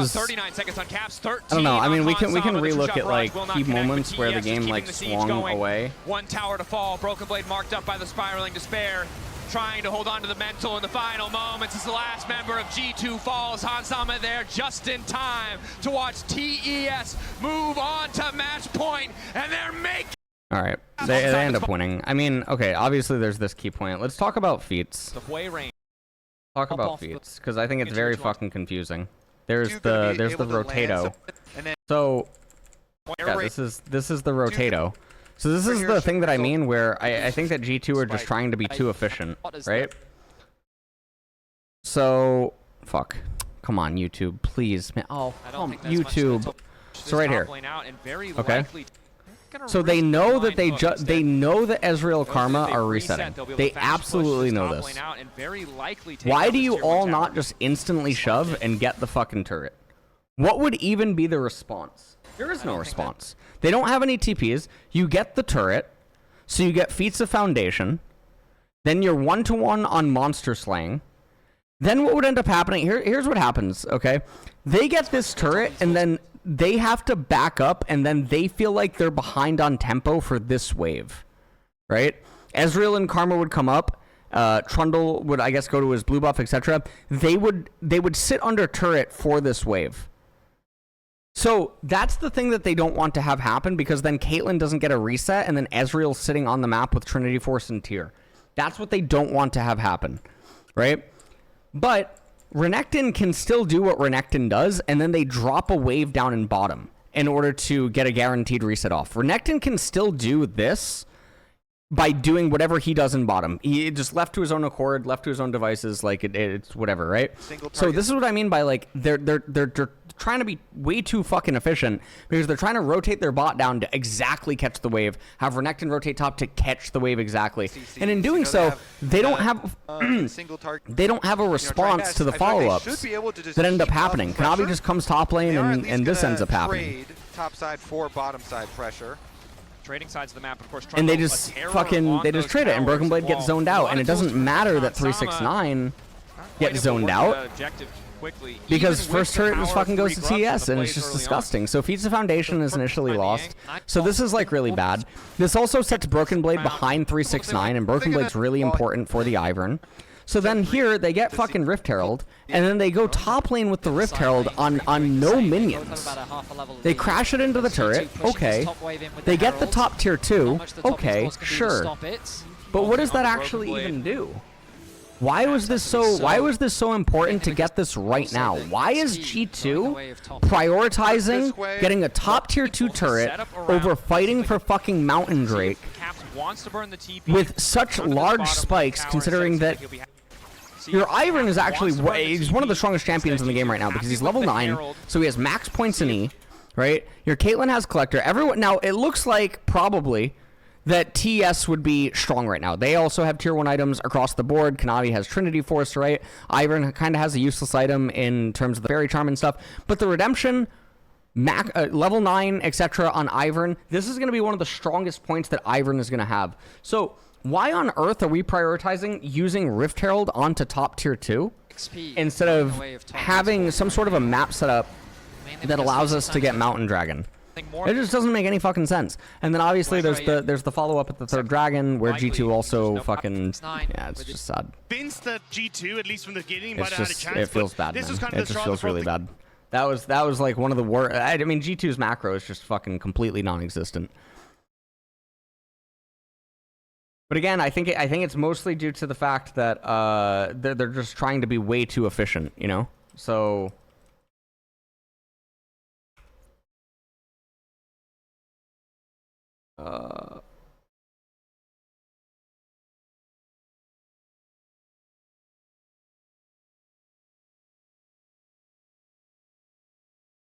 39 seconds on caps, 13. I don't know. I mean, we can Sama. relook at like Will not key connect, moments but where the TES is game keeping like the siege swung going. away. One tower to fall. Broken Blade marked up by the spiraling despair. Trying to hold on to the mental in the final moments as the last member of G2 falls. Sama there just in time to watch TES move on to match point, and they're making. All right, they end up winning. I mean, okay, obviously there's this key point. Let's talk about feats. Talk about feats, because I think it's very fucking confusing. There's the Rotato. So yeah, this is the Rotato. So this is the thing that I mean, where I think that G2 are just trying to be too efficient, right? So fuck, come on YouTube, please, man. Oh, YouTube. So right here, okay. So they know that they know that Ezreal Karma are resetting. They absolutely know this. Why do you all not just instantly shove and get the fucking turret? What would even be the response? There is no response. They don't have any TPs. You get the turret, so you get feats of foundation. Then you're 1-to-1 on monster slaying. Then what would end up happening? Here's what happens, okay? They get this turret, and then they have to back up, and then they feel like they're behind on tempo for this wave, right? Ezreal and Karma would come up. Trundle would, I guess, go to his blue buff, etc. They would sit under turret for this wave. So that's the thing that they don't want to have happen, because then Caitlyn doesn't get a reset, and then Ezreal's sitting on the map with Trinity Force and Tyr. That's what they don't want to have happen, right? But Renekton can still do what Renekton does, and then they drop a wave down in bottom in order to get a guaranteed reset off. Renekton can still do this by doing whatever he does in bottom. He just left to his own accord, left to his own devices, like it's whatever, right? So this is what I mean by like they're trying to be way too fucking efficient, because they're trying to rotate their bot down to exactly catch the wave, have Renekton rotate top to catch the wave exactly, and in doing so, they don't have they don't have a response to the follow-ups that end up happening. Kanavi just comes top lane, and this ends up happening. Top side for bottom side pressure. Trading sides of the map, of course, and they just fucking trade it, and Broken Blade gets zoned out, and it doesn't matter that 369 gets zoned out, because first turret just fucking goes to TES, and it's just disgusting. So Feats of Foundation is initially lost, so this is like really bad. This also sets Broken Blade behind 369, and Broken Blade's really important for the Ivern. So then here they get fucking Rift Herald, and then they go top lane with the Rift Herald on no minions. They crash it into the turret, okay. They get the top tier 2, okay, sure. But what does that actually even do? Why was this so important to get this right now? Why is G2 prioritizing getting a top tier 2 turret over fighting for fucking Mountain Drake with such large spikes, considering that your Ivern is actually he's one of the strongest champions in the game right now, because he's level 9, so he has max points in E, right? Your Caitlyn has Collector. Everyone now, it looks like probably that TES would be strong right now. They also have tier 1 items across the board. Kanavi has Trinity Force, right? Ivern kind of has a useless item in terms of the Fairy Charm and stuff, but the Redemption, level 9, etc. on Ivern, this is going to be one of the strongest points that Ivern is going to have. So why on earth are we prioritizing using Rift Herald onto top tier 2 instead of having some sort of a map setup that allows us to get Mountain Dragon? It just doesn't make any fucking sense. And then obviously there's the follow-up at the third dragon, where G2 also fucking, yeah, it's just sad. That G2, at least from the beginning, it's just, it feels bad, man. It just feels really bad. That was like one of the worst. I mean, G2's macro is just fucking completely non-existent. But again, I think it's mostly due to the fact that they're just trying to be way too efficient, you know? So